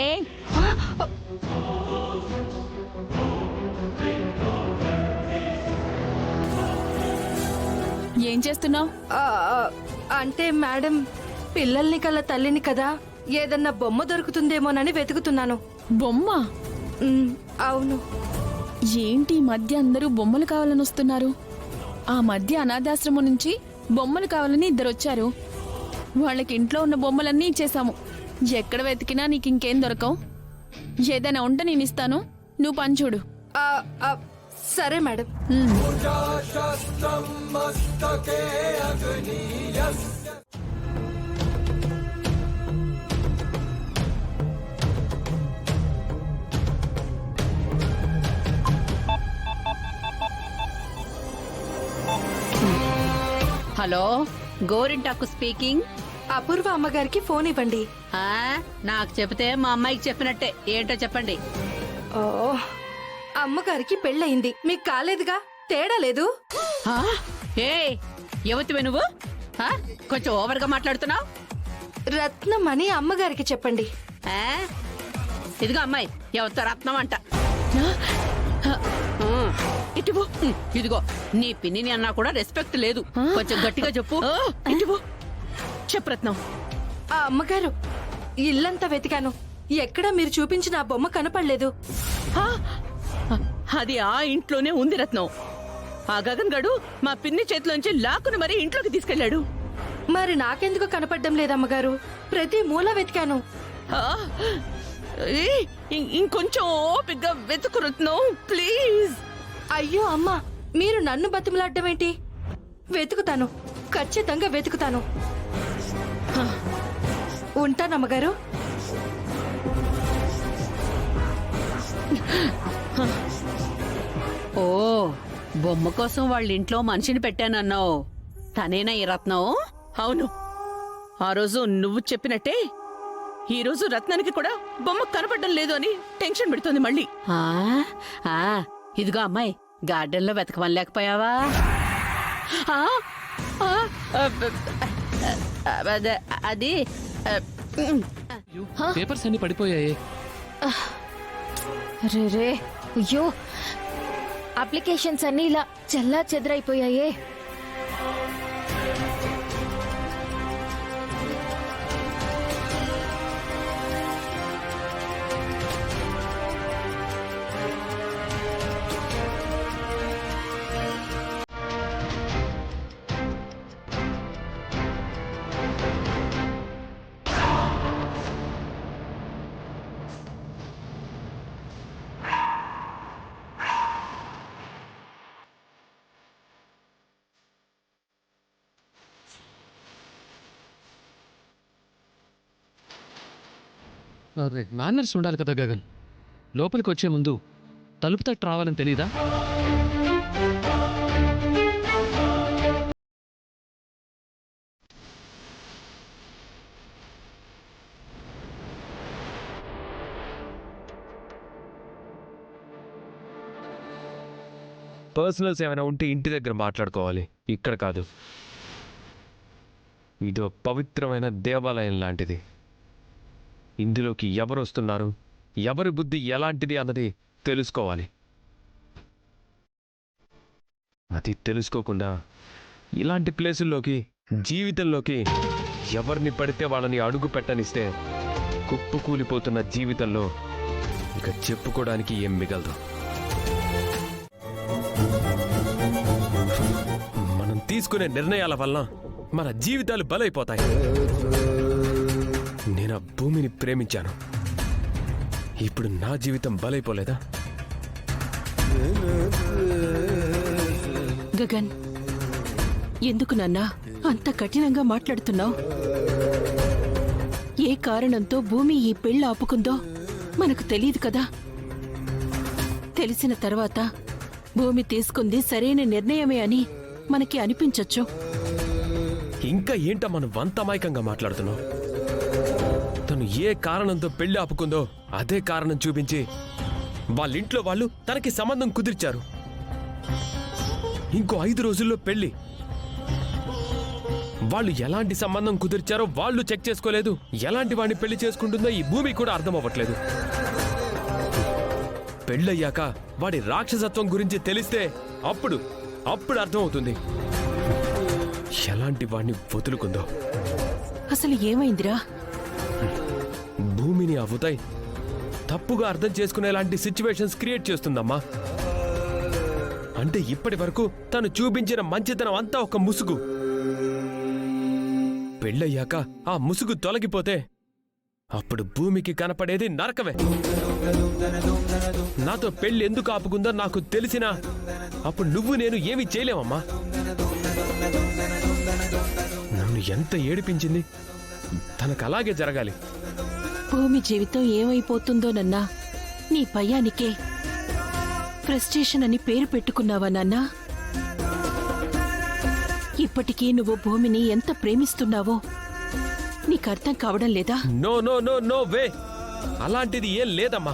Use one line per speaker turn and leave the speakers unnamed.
ఏ
ఏం చేస్తున్నావు?
అంటే మేడం, పిల్లల్ని కల తల్లిని కదా, ఏదన్నా బొమ్మ దొరుకుతుందేమోనని వెతుకుతున్నాను.
బొమ్మ?
అవును.
ఏంటి ఈ మధ్య అందరూ బొమ్మలు కావాలని వస్తున్నారు? ఆ మధ్య అనాథాశ్రమం నుంచి బొమ్మలు కావాలని ఇద్దరొచ్చారు. వాళ్ళకి ఇంట్లో ఉన్న బొమ్మలన్నీ ఇచ్చేసాము. ఎక్కడ వెతికినా నీకు ఇంకేం దొరకవు. ఏదైనా ఉంటే నేను ఇస్తాను, నువ్వు పని చూడు.
సరే మేడం.
హలో, గోరింటాకు స్పీకింగ్.
అపూర్వ అమ్మగారికి ఫోన్ ఇవ్వండి.
నాకు చెప్తే మా అమ్మాయికి చెప్పినట్టే. ఏంటో చెప్పండి.
ఓ, అమ్మగారికి పెళ్ళయింది, మీకు కాలేదుగా, తేడా లేదు.
ఏ యువతివే నువ్వు? కొంచెం ఓవర్ గా మాట్లాడుతున్నావు.
రత్నం అని అమ్మగారికి చెప్పండి.
ఇదిగో అమ్మాయి, ఎవరితో రత్నం అంట. ఇటువో. ఇదిగో, నీ పిన్నిని అన్నా కూడా రెస్పెక్ట్ లేదు. కొంచెం గట్టిగా చెప్పు.
ఇటువో. చెప్పు రత్నం.
ఆ అమ్మగారు, ఇల్లంతా వెతికాను, ఎక్కడా మీరు చూపించిన ఆ బొమ్మ కనపడలేదు.
అది ఆ ఇంట్లోనే ఉంది రత్నం. ఆ గగన్ గడు మా పిన్ని చేతిలోంచి లాక్కుని మరీ ఇంట్లోకి తీసుకెళ్లాడు.
మరి నాకెందుకు కనపడడం లేదమ్మగారు? ప్రతి మూల వెతికాను.
ఇంకొంచెం ఓపిగ్గా వెతుకు రత్నం, ప్లీజ్.
అయ్యో అమ్మా, మీరు నన్ను బతిమలాడ్డం ఏంటి? వెతుకుతాను, ఖచ్చితంగా వెతుకుతాను. ఉంటానమ్మగారు.
ఓ, బొమ్మ కోసం వాళ్ళ ఇంట్లో మనిషిని పెట్టానన్నావు. తనేనా ఈ రత్నం?
అవును, ఆ రోజు నువ్వు చెప్పినట్టే ఈ రోజు రత్నానికి కూడా బొమ్మ కనపడడం లేదు అని టెన్షన్ పెడుతోంది మళ్ళీ.
ఇదిగో అమ్మాయి, గార్డెన్ లో వెతకమని లేకపోయావా? అది
పేపర్స్ అన్ని పడిపోయాయి.
రే అయ్యో, అప్లికేషన్స్ అన్ని ఇలా చెల్లా చెదరైపోయాయే.
మేనర్స్ ఉండాలి కదా గగన్. లోపలికి వచ్చే ముందు తలుపు తట్టు రావాలని తెలీదా?
పర్సనల్స్ ఏమైనా ఉంటే ఇంటి దగ్గర మాట్లాడుకోవాలి, ఇక్కడ కాదు. ఇదో పవిత్రమైన దేవాలయం లాంటిది. ఇందులోకి ఎవరు వస్తున్నారు, ఎవరి బుద్ధి ఎలాంటిది అన్నది తెలుసుకోవాలి. అది తెలుసుకోకుండా ఇలాంటి ప్లేసుల్లోకి, జీవితంలోకి ఎవరిని పడితే వాళ్ళని అడుగు పెట్టనిస్తే కుప్పకూలిపోతున్న జీవితంలో ఇక చెప్పుకోవడానికి ఏం మిగలదు. మనం తీసుకునే నిర్ణయాల వల్ల మన జీవితాలు బలైపోతాయి. నేను ఆ భూమిని ప్రేమించాను, ఇప్పుడు నా జీవితం బలైపోలేదా?
గగన్, ఎందుకు నాన్నా అంత కఠినంగా మాట్లాడుతున్నావు? ఏ కారణంతో భూమి ఈ పెళ్లి ఆపుకుందో మనకు తెలియదు కదా. తెలిసిన తర్వాత భూమి తీసుకుంది సరైన నిర్ణయమే అని మనకి అనిపించొచ్చు.
ఇంకా ఏంటో మనం వంతమాయకంగా మాట్లాడుతున్నావు? తను ఏ కారణంతో పెళ్లి ఆపుకుందో అదే కారణం చూపించి వాళ్ళింట్లో వాళ్ళు తనకి సంబంధం కుదిర్చారు. ఇంకో 5 రోజుల్లో పెళ్లి. వాళ్ళు ఎలాంటి సంబంధం కుదిర్చారో వాళ్ళు చెక్ చేసుకోలేదు. ఎలాంటి వాడిని పెళ్లి చేసుకుంటుందో ఈ భూమి కూడా అర్థం అవ్వట్లేదు. పెళ్ళయ్యాక వాడి రాక్షసత్వం గురించి తెలిస్తే అప్పుడు అర్థమవుతుంది ఎలాంటి వాడిని వదులుకుందో.
అసలు ఏమైందిరా?
భూమిని ఆ ఉదయ్ తప్పుగా అర్థం చేసుకునేలాంటి సిచ్యువేషన్స్ క్రియేట్ చేస్తుందమ్మా. అంటే ఇప్పటి వరకు తను చూపించిన మంచితనం అంతా ఒక ముసుగు. పెళ్ళయ్యాక ఆ ముసుగు తొలగిపోతే అప్పుడు భూమికి కనపడేది నరకమే. నాతో పెళ్లి ఎందుకు ఆపుకుందో నాకు తెలిసినా అప్పుడు నువ్వు నేను ఏమీ చేయలేమమ్మా. నన్ను ఎంత ఏడిపించింది, తనకు అలాగే జరగాలి.
భూమి జీవితం ఏమైపోతుందోనన్నా నీ భయానికే ఫ్రస్ట్రేషన్ అని పేరు పెట్టుకున్నావా నాన్నా? ఇప్పటికీ నువ్వు భూమిని ఎంత ప్రేమిస్తున్నావో నీకు అర్థం కావడం లేదా?
No no no no way, అలాంటిది ఏం లేదమ్మా.